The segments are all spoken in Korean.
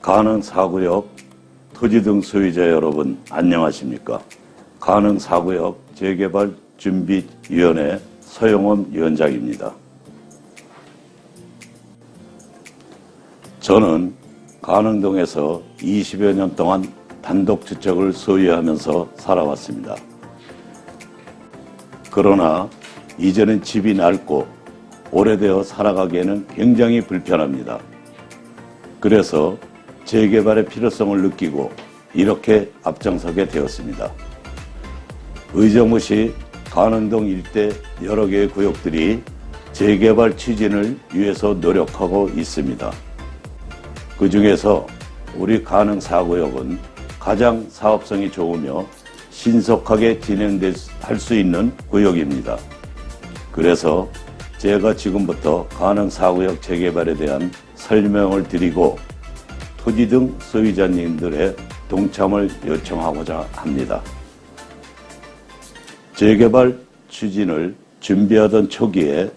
가능 4구역 토지 등 소유자 여러분 안녕하십니까? 가능 4구역 재개발 준비위원회 서영원 위원장입니다. 저는 가능동에서 20여 년 동안 단독주택을 소유하면서 살아왔습니다. 그러나 이제는 집이 낡고 오래되어 살아가기에는 굉장히 불편합니다. 그래서 재개발의 필요성을 느끼고 이렇게 앞장서게 되었습니다. 의정부시 가능동 일대 여러 개의 구역들이 재개발 추진을 위해서 노력하고 있습니다. 그 중에서 우리 가능 4구역은 가장 사업성이 좋으며 신속하게 진행할 수 있는 구역입니다. 그래서 제가 지금부터 가능 4구역 재개발에 대한 설명을 드리고 토지 등 소유자님들의 동참을 요청하고자 합니다. 재개발 추진을 준비하던 초기에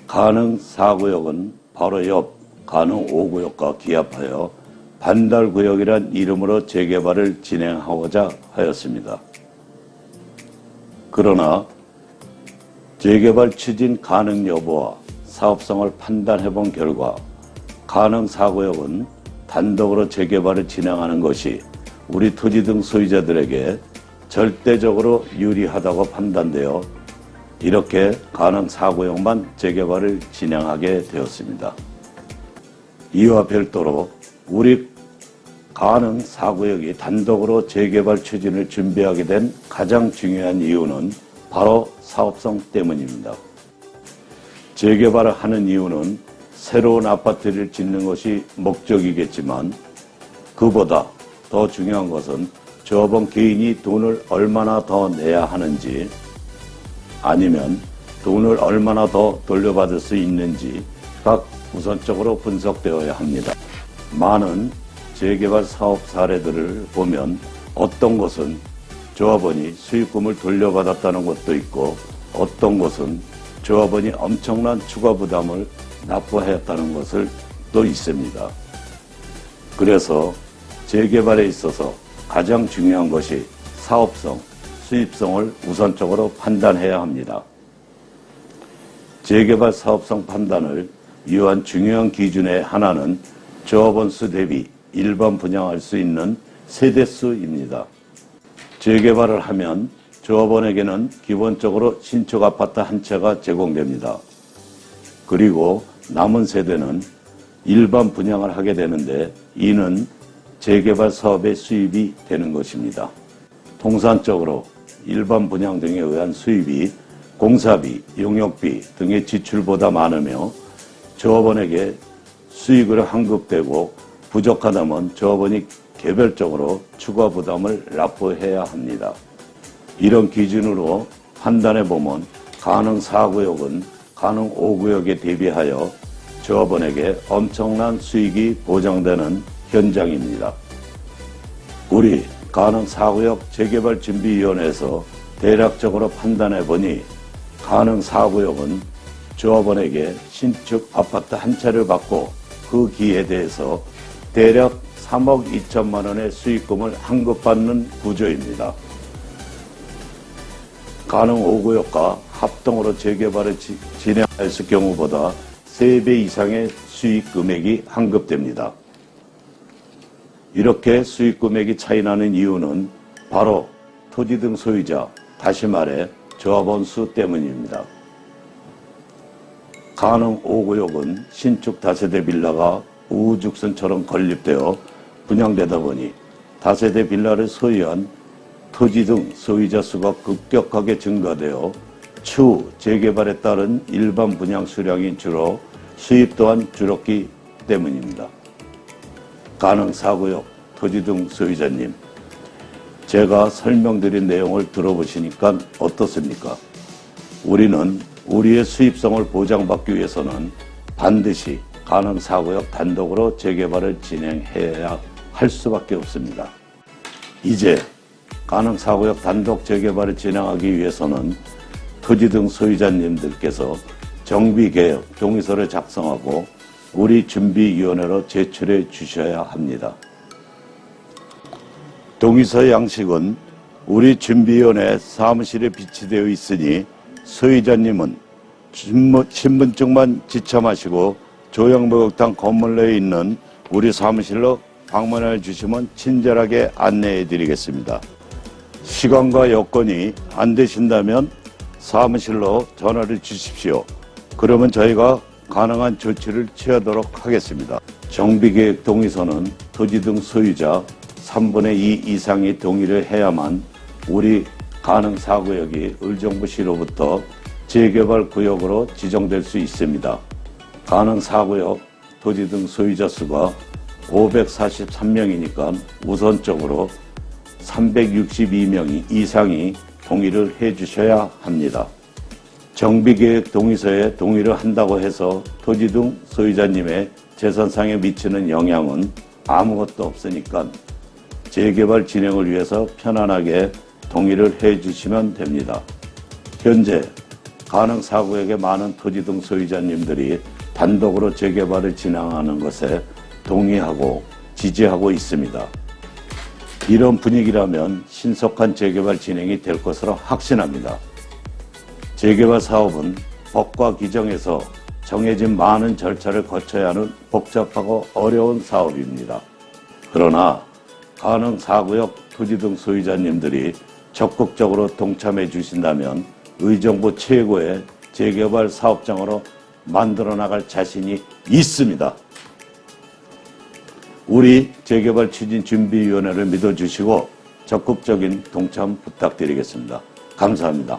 가능 4구역은 바로 옆 가능 5구역과 기합하여 반달구역이란 이름으로 재개발을 진행하고자 하였습니다. 그러나 재개발 추진 가능 여부와 사업성을 판단해본 결과 가능 4구역은 단독으로 재개발을 진행하는 것이 우리 토지 등 소유자들에게 절대적으로 유리하다고 판단되어 이렇게 가능 4구역만 재개발을 진행하게 되었습니다. 이와 별도로 우리 가능 4구역이 단독으로 재개발 추진을 준비하게 된 가장 중요한 이유는 바로 사업성 때문입니다. 재개발을 하는 이유는 새로운 아파트를 짓는 것이 목적이겠지만 그보다 더 중요한 것은 조합원 개인이 돈을 얼마나 더 내야 하는지 아니면 돈을 얼마나 더 돌려받을 수 있는지가 우선적으로 분석되어야 합니다. 많은 재개발 사업 사례들을 보면 어떤 곳은 조합원이 수익금을 돌려받았다는 것도 있고 어떤 곳은 조합원이 엄청난 추가 부담을 납부하였다는 것을 또 있습니다. 그래서 재개발에 있어서 가장 중요한 것이 사업성, 수입성을 우선적으로 판단해야 합니다. 재개발 사업성 판단을 위한 중요한 기준의 하나는 조합원 수 대비 일반 분양할 수 있는 세대수입니다. 재개발을 하면 조합원에게는 기본적으로 신축 아파트 한 채가 제공됩니다. 그리고 남은 세대는 일반 분양을 하게 되는데 이는 재개발 사업의 수입이 되는 것입니다. 통산적으로 일반 분양 등에 의한 수입이 공사비, 용역비 등의 지출보다 많으며 조합원에게 수익으로 환급되고 부족하다면 조합원이 개별적으로 추가 부담을 납부해야 합니다. 이런 기준으로 판단해보면 가능 4구역은 가능 5구역에 대비하여 조합원에게 엄청난 수익이 보장되는 현장입니다. 우리 가능 4구역 재개발준비위원회에서 대략적으로 판단해보니 가능 4구역은 조합원에게 신축 아파트 한 채를 받고 그 기에 대해서 대략 3억 2천만 원의 수익금을 환급받는 구조입니다. 가능 5구역과 합동으로 재개발을 진행했을 경우보다 3배 이상의 수익 금액이 환급됩니다. 이렇게 수익 금액이 차이나는 이유는 바로 토지 등 소유자, 다시 말해 조합원 수 때문입니다. 가능 5구역은 신축 다세대 빌라가 우후죽순처럼 건립되어 분양되다 보니 다세대 빌라를 소유한 토지 등 소유자 수가 급격하게 증가되어 추후 재개발에 따른 일반 분양 수량이 줄어 수입 또한 줄었기 때문입니다. 가능 4구역 토지 등 소유자님, 제가 설명드린 내용을 들어보시니까 어떻습니까? 우리는 우리의 수입성을 보장받기 위해서는 반드시 가능 4구역 단독으로 재개발을 진행해야 할 수밖에 없습니다. 이제 가능 4구역 단독 재개발을 진행하기 위해서는 토지 등 소유자님들께서 정비개혁 동의서를 작성하고 우리 준비위원회로 제출해 주셔야 합니다. 동의서 양식은 우리 준비위원회 사무실에 비치되어 있으니 소유자님은 신분증만 지참하시고 조영목욕탕 건물 내에 있는 우리 사무실로 방문해 주시면 친절하게 안내해 드리겠습니다. 시간과 여건이 안 되신다면 사무실로 전화를 주십시오. 그러면 저희가 가능한 조치를 취하도록 하겠습니다. 정비계획 동의서는 토지 등 소유자 3분의 2 이상이 동의를 해야만 우리 가능 4구역이 의정부시로부터 재개발 구역으로 지정될 수 있습니다. 가능 4구역 토지 등 소유자 수가 543명이니까 우선적으로 362명 이상이 동의를 해 주셔야 합니다. 정비계획 동의서에 동의를 한다고 해서 토지 등 소유자님의 재산상에 미치는 영향은 아무것도 없으니까 재개발 진행을 위해서 편안하게 동의를 해 주시면 됩니다. 현재 가능 4구역의 많은 토지 등 소유자님들이 단독으로 재개발을 진행하는 것에 동의하고 지지하고 있습니다. 이런 분위기라면 신속한 재개발 진행이 될 것으로 확신합니다. 재개발 사업은 법과 규정에서 정해진 많은 절차를 거쳐야 하는 복잡하고 어려운 사업입니다. 그러나 가능 4구역 토지 등 소유자님들이 적극적으로 동참해 주신다면 의정부 최고의 재개발 사업장으로 만들어 나갈 자신이 있습니다. 우리 재개발 추진준비위원회를 믿어주시고 적극적인 동참 부탁드리겠습니다. 감사합니다.